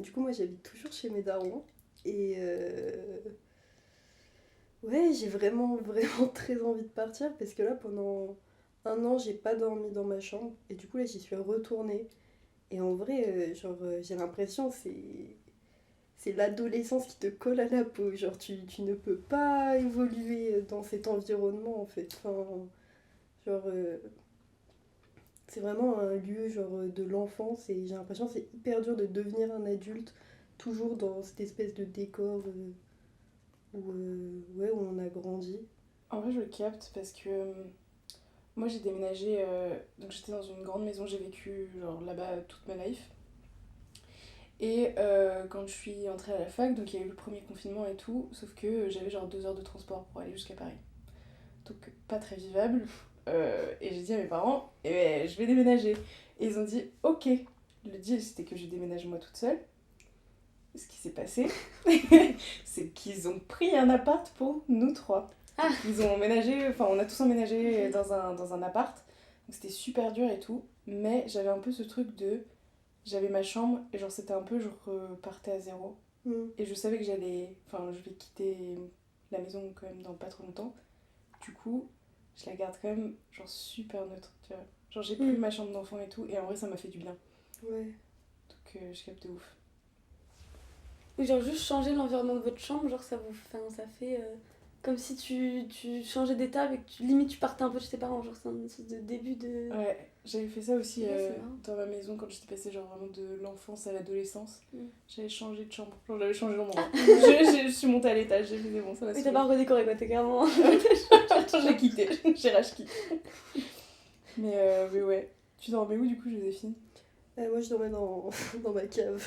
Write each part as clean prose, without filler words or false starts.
Du coup, moi j'habite toujours chez mes darons. Et ouais, j'ai vraiment, vraiment très envie de partir parce que là, pendant un an, j'ai pas dormi dans ma chambre. Et du coup, là, j'y suis retournée. Et en vrai, j'ai l'impression c'est l'adolescence qui te colle à la peau. Genre, tu ne peux pas évoluer dans cet environnement en fait. Enfin, genre, c'est vraiment un lieu genre de l'enfance et j'ai l'impression que c'est hyper dur de devenir un adulte toujours dans cette espèce de décor ouais, où on a grandi. En vrai, je le capte parce que moi j'ai déménagé, donc j'étais dans une grande maison, j'ai vécu genre là-bas toute ma life. Et quand je suis entrée à la fac, donc il y a eu le premier confinement et tout, sauf que j'avais genre 2 heures de transport pour aller jusqu'à Paris. Donc pas très vivable. Et j'ai dit à mes parents, eh ben, je vais déménager. Et ils ont dit, ok. Le deal c'était que je déménage moi toute seule. Ce qui s'est passé, c'est qu'ils ont pris un appart pour nous trois. Ah. Donc, ils ont emménagé, enfin on a tous emménagé Ok. dans un appart. Donc c'était super dur et tout. Mais j'avais un peu ce truc de. J'avais ma chambre et genre c'était un peu, je repartais à zéro. Mm. Et je savais que j'allais. Enfin, je vais quitter la maison quand même dans pas trop longtemps. Du coup, je la garde quand même genre super neutre, tu vois. Genre j'ai plus Mm. ma chambre d'enfant et tout. Et en vrai, ça m'a fait du bien. Ouais. Donc je capte de ouf. Ou genre juste changer l'environnement de votre chambre, genre ça vous enfin, ça fait comme si tu changeais d'état et que limite tu partais un peu de chez tes parents, genre c'est une sorte de début de... Ouais, j'avais fait ça aussi Ouais, c'est marrant. dans ma maison quand j'étais passée genre vraiment de l'enfance à l'adolescence. Mm. J'avais changé de chambre, genre j'avais changé d'endroit. Je suis montée à l'étage, j'ai fait bon, ça va Oui, se t'as pas redécoré quoi, t'es clairement... J'ai quitté, j'ai rage quitté. Mais ouais. Tu dormais où du coup, Joséphine? Moi je dormais dans ma cave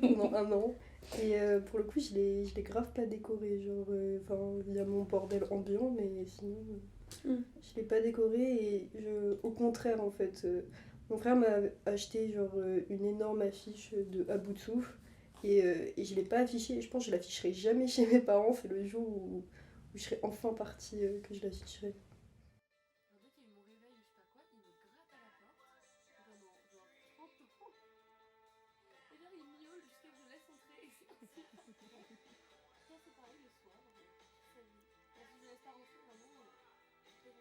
pendant un an. Et pour le coup, je l'ai grave pas décoré. Genre, enfin, il y a mon bordel ambiant, mais sinon, Mm. je l'ai pas décoré. Et au contraire, en fait, mon frère m'a acheté genre une énorme affiche de À bout de souffle. Et je l'ai pas affichée. Je pense que je l'afficherai jamais chez mes parents. C'est le jour où je serai enfin partie que je l'afficherai. Alors dès qu'il y a eu mon réveil ou je sais pas quoi, il me gratte à la porte pendant genre 30 secondes. Et genre il miaule jusqu'à que je le laisse entrer. Et c'est pareil le soir, ça vit. Et si je le laisse pas rentrer vraiment, je vais.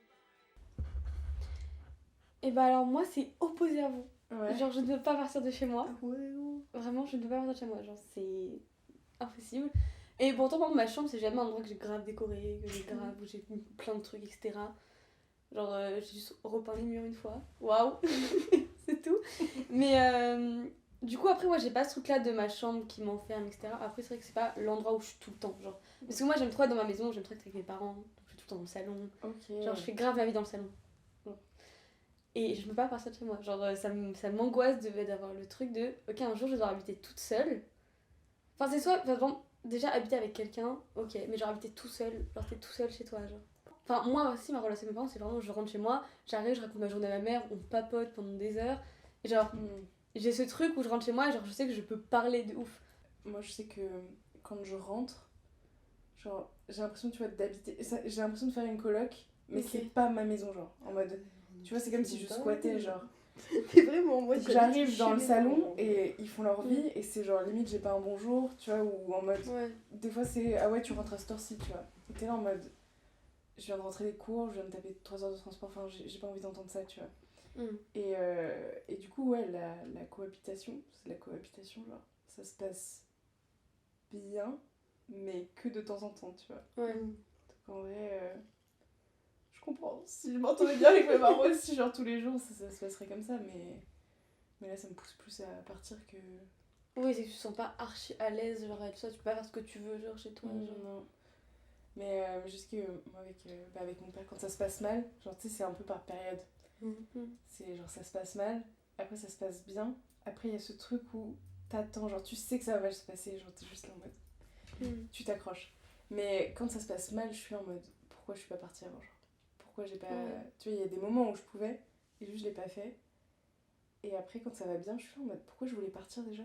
Et bah alors moi c'est opposé à vous. Ouais. Genre je ne veux pas partir de chez moi. Ah ouais, oh. Vraiment je ne veux pas partir de chez moi. Genre c'est impossible. Et pourtant par exemple, ma chambre c'est jamais un endroit que j'ai grave décoré, que j'ai grave, où j'ai mis plein de trucs etc. Genre j'ai juste repeint les murs une fois. Waouh. C'est tout. Mais du coup après moi j'ai pas ce truc là de ma chambre qui m'enferme etc. Après c'est vrai que c'est pas l'endroit où je suis tout le temps. Genre. Parce que moi j'aime trop être dans ma maison, j'aime trop être avec mes parents. Donc je suis tout le temps dans le salon. Ok. Genre je fais grave ma vie dans le salon. Et je peux pas partir de chez moi. Genre, ça m'angoisse d'avoir le truc de ok, un jour je vais devoir habiter toute seule. Enfin, c'est soit, bon, déjà habiter avec quelqu'un, ok, mais genre habiter tout seul, genre t'es tout seul chez toi, genre. Enfin, moi aussi, ma relation avec mes parents, c'est vraiment je rentre chez moi, j'arrive, je raconte ma journée à ma mère, on papote pendant des heures. Et genre, j'ai ce truc où je rentre chez moi et genre je sais que je peux parler de ouf. Moi, je sais que quand je rentre, genre, j'ai l'impression, tu vois, d'habiter. J'ai l'impression de faire une coloc, mais Ok. c'est pas ma maison, genre. En mode. Tu vois, c'est comme si je squattais, genre. Mais vraiment, moi Donc j'habite j'arrive chez dans le mes salon parents. et ils font leur vie et c'est genre limite j'ai pas un bonjour, tu vois, ou en mode. Ouais. Des fois c'est ah ouais, tu rentres à cette heure-ci, tu vois. Et t'es là en mode. Je viens de rentrer des cours, je viens de taper 3 heures de transport, enfin j'ai pas envie d'entendre ça, tu vois. Mm. Et du coup, ouais, la cohabitation, c'est la cohabitation, genre, ça se passe bien, mais que de temps en temps, tu vois. Ouais. Mm. Donc en vrai, je comprends. Si je m'entendais bien avec mes parents aussi, genre tous les jours, ça se passerait comme ça, mais là, ça me pousse plus à partir que. Oui, c'est que tu te sens pas archi à l'aise, genre avec ça, tu peux pas faire ce que tu veux, genre chez toi. Genre. Non. Mais juste que moi, avec mon père, quand ça se passe mal, genre, tu sais, c'est un peu par période. Mm. C'est genre, ça se passe mal, après, ça se passe bien. Après, il y a ce truc où t'attends, genre, tu sais que ça va mal se passer, genre, t'es juste là en mode. Tu t'accroches. Mais quand ça se passe mal, je suis en mode, pourquoi je suis pas partie avant, genre. Pourquoi j'ai pas. Ouais. Tu vois, il y a des moments où je pouvais, et juste, je l'ai pas fait. Et après, quand ça va bien, je suis en mode, pourquoi je voulais partir déjà?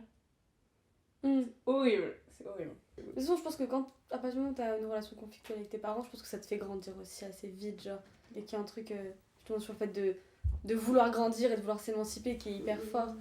Mm. Horrible, c'est horrible. De toute façon, je pense que à partir du moment où t'as une relation conflictuelle avec tes parents, je pense que ça te fait grandir aussi assez vite, genre. Et qu'il y a un truc, justement, sur le fait de vouloir grandir et de vouloir s'émanciper qui est hyper fort.